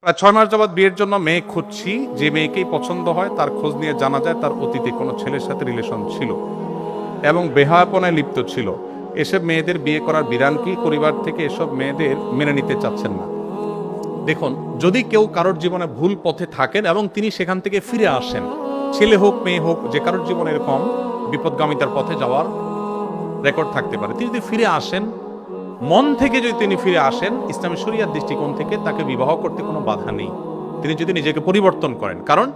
প্রায় 6 মাস যাবৎ বিয়ের জন্য মেয়ে খুঁজছি। যে মেয়েকেই পছন্দ হয় তার খোঁজ নিয়ে জানা যায় তার অতীতে কোনো ছেলের সাথে রিলেশন ছিল এবং বেহায়াপনায় লিপ্ত ছিল। এসব মেয়েদের বিয়ে করার বিধান কি? পরিবার থেকে এসব মেয়েদের মেনে নিতে চাচ্ছেন না। দেখুন, যদি কেউ কারোর জীবনে ভুল পথে থাকেন এবং তিনি সেখান থেকে ফিরে আসেন, ছেলে হোক মেয়ে হোক, যে কারোর জীবনে এরকম বিপদগামিতার পথে যাওয়ার রেকর্ড থাকতে পারে, তিনি যদি ফিরে আসেন, মন থেকে যদি তিনি ফিরে আসেন, ইসলামী শরিয়ার দৃষ্টিকোণ থেকে তাকে বিবাহ করতে কোনো বাধা নেই, তিনি যদি নিজেকে পরিবর্তন করেন। কারণ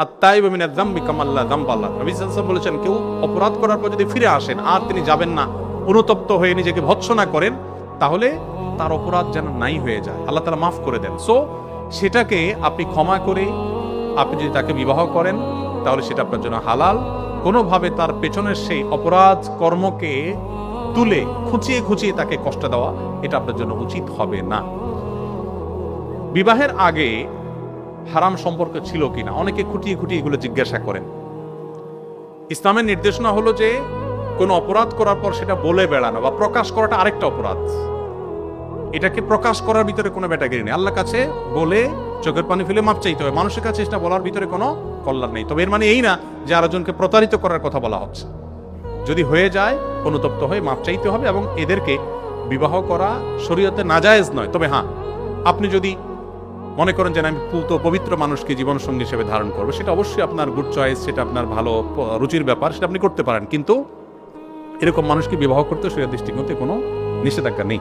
আত্তাইবু মিনাজ যামবি কামাল্লা যামবা লাহু। নবী সাল্লাল্লাহু আলাইহি ওয়াসাল্লাম বলেছেন, কেউ অপরাধ করার পর যদি ফিরে আসেন আর তিনি যাবেন না, অনুতপ্ত হয়ে নিজেকে ভৎসনা করেন, তাহলে তার অপরাধ যেন নাই হয়ে যায়, আল্লাহ তাআলা মাফ করে দেন। সো সেটাকে আপনি ক্ষমা করে আপনি যদি তাকে বিবাহ করেন, তাহলে সেটা আপনার জন্য হালাল। কোনোভাবে তার পেছনের সেই অপরাধ কর্মকে তুলে খুঁচিয়ে খুঁচিয়ে তাকে কষ্ট দেওয়া, এটা আপনার জন্য উচিত হবে না। বিবাহের আগে হারাম সম্পর্ক ছিল কিনা অনেকে খুঁটিয়ে খুঁটিয়ে এগুলো জিজ্ঞাসা করেন। ইসলামের নির্দেশনা হলো যে কোনো অপরাধ করার পর সেটা বলে বেড়ানো বা প্রকাশ করাটা আরেকটা অপরাধ। এটাকে প্রকাশ করার ভিতরে কোনো ব্যাটাগিরি নেই। আল্লাহর কাছে বলে চোখের পানি ফেলে মাপ চাইতে হবে, মানুষের কাছে এটা বলার ভিতরে কোনো কল্যাণ নেই। তবে এর মানে এই না যে আরেকজনকে প্রতারিত করার কথা বলা হচ্ছে। যদি হয়ে যায়, অনুতপ্ত হয়ে মাপ চাইতে হবে এবং এদেরকে বিবাহ করা শরীয়তে নাজায়েজ নয়। তবে হ্যাঁ, আপনি যদি মনে করেন যে আমি পবিত্র মানুষকে জীবন সঙ্গী হিসেবে ধারণ করবো, সেটা অবশ্যই আপনার গুড চয়েস, সেটা আপনার ভালো রুচির ব্যাপার, সেটা আপনি করতে পারেন। কিন্তু এরকম মানুষকে বিবাহ করতে শরীয়ত দৃষ্টিকোণ থেকে কোনো নিষেধাজ্ঞা নেই।